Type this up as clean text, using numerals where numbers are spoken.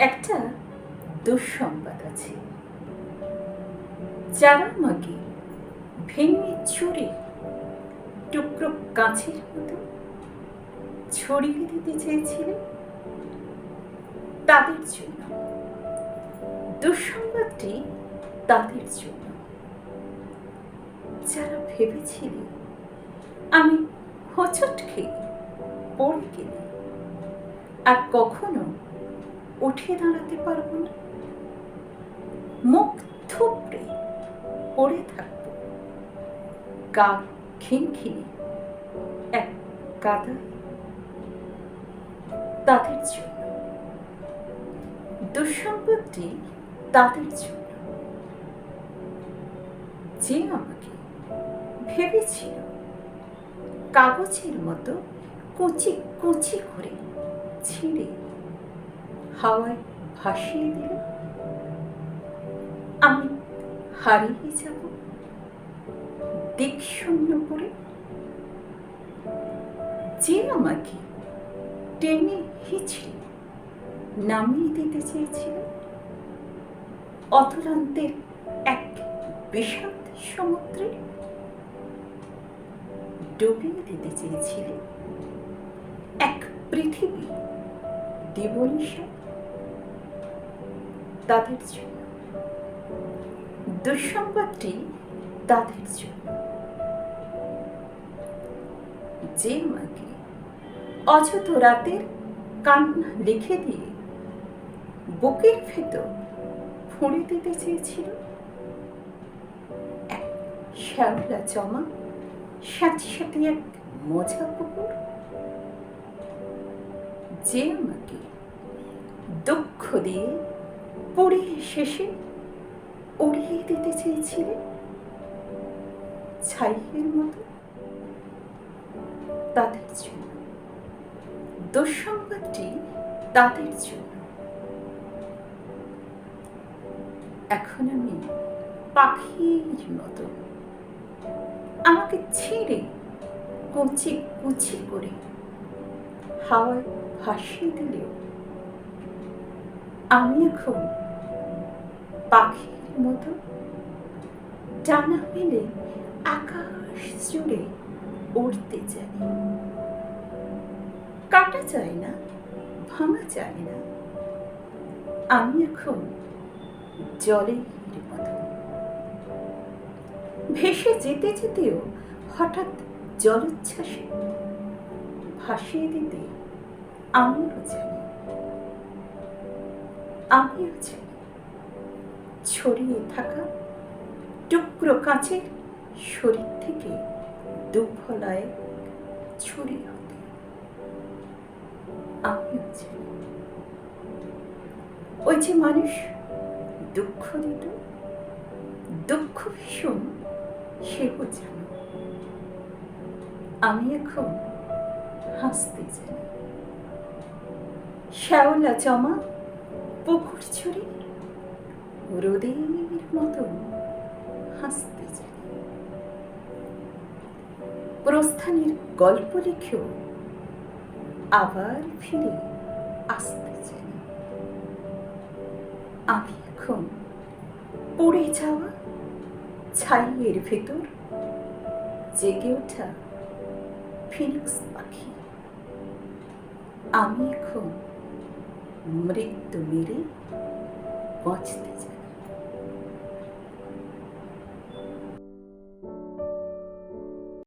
একটা দুঃসংবাদ আছে। যারা আমাকে ভেঙে চুরে টুকরো কাঁচের মতো ছড়িয়ে দিতে চেয়েছিলেন, তাদের জন্য দুঃসংবাদটি তাদের জন্য, যারা ভেবেছিলেন আমি হোঁচট খেয়ে পড়ে গেলে আর কখনো উঠে দাঁড়াতে পারব না, মুখ থুবড়ে পড়ে থাকব গা খিনখিনে এক কাদায়। তাদের জন্য দুঃসংবাদটি তাদের জন্য, যে আমাকে ভেবেছিল কাগজের মতো কুচি কুচি করে ছিঁড়ে হাওয়ায় ভাসিয়ে দিল। আমি হারিয়ে যাব দিক শূন্য করে। যে আমাকে টেনে হিঁচড়ে নামিয়ে দিতে চেয়েছিল অতলান্তের এক বিষাদ সমুদ্রে, ডুবিয়ে দিতে চেয়েছিল এক পৃথিবী দিবনিশা, তাদের জন্য দুঃসংবাদটি তাদের জন্য। যে আমাকে অযথ রাতের কান্না লিখে দিয়ে বুকের ভেতর ফুঁড়ে দিতে চেয়েছিল এক শ্যাওলা জমা, সাথে সাথে এক মোজা পুকুর। যে আমাকে দুঃখ দিয়ে পড়ে শেষে উড়িয়ে দিতে চেয়েছিল ছাইয়ের মতো, তাদের জন্য দুঃসংবাদটি তাদের জন্য। এখন আমি পাখির মতো, আমাকে ছিঁড়ে কুচি কুচি করে হাওয়ায় ভাসিয়ে দিলেও আমি এখন পাখির মতো ডানা মেলে আকাশ জুড়ে উড়তে জানি। কাটা যায় না, ভাঙা যায় না, আমি এখন জলের মতো ভেসে যেতে যেতেও হঠাৎ জলোচ্ছ্বাসে ভাসিয়ে দিতে আমিও জানি। আমিও জানি ছড়িয়ে থাকা টুকরো কাঁচের শরীর থেকে দুফলায় ছড়ি হতে। আমিও জানি ওই যে মানুষ দুঃখ দিত, দুঃখ ভীষণ, সেও জানি। আমি এখন হাসতে জানি, শ্যাওলা জমা পুকুর ছুরি রোদের মতো হাসতে জানি। প্রস্থানের গল্প লিখেও আবার ফিরে আসতে জানি। আমি এখন পড়ে যাওয়া ছাইয়ের ভেতর জেগে ওঠা ফিনিক্স পাখি। আমি এখন মৃত্যু মেরে বাঁচতে চাই।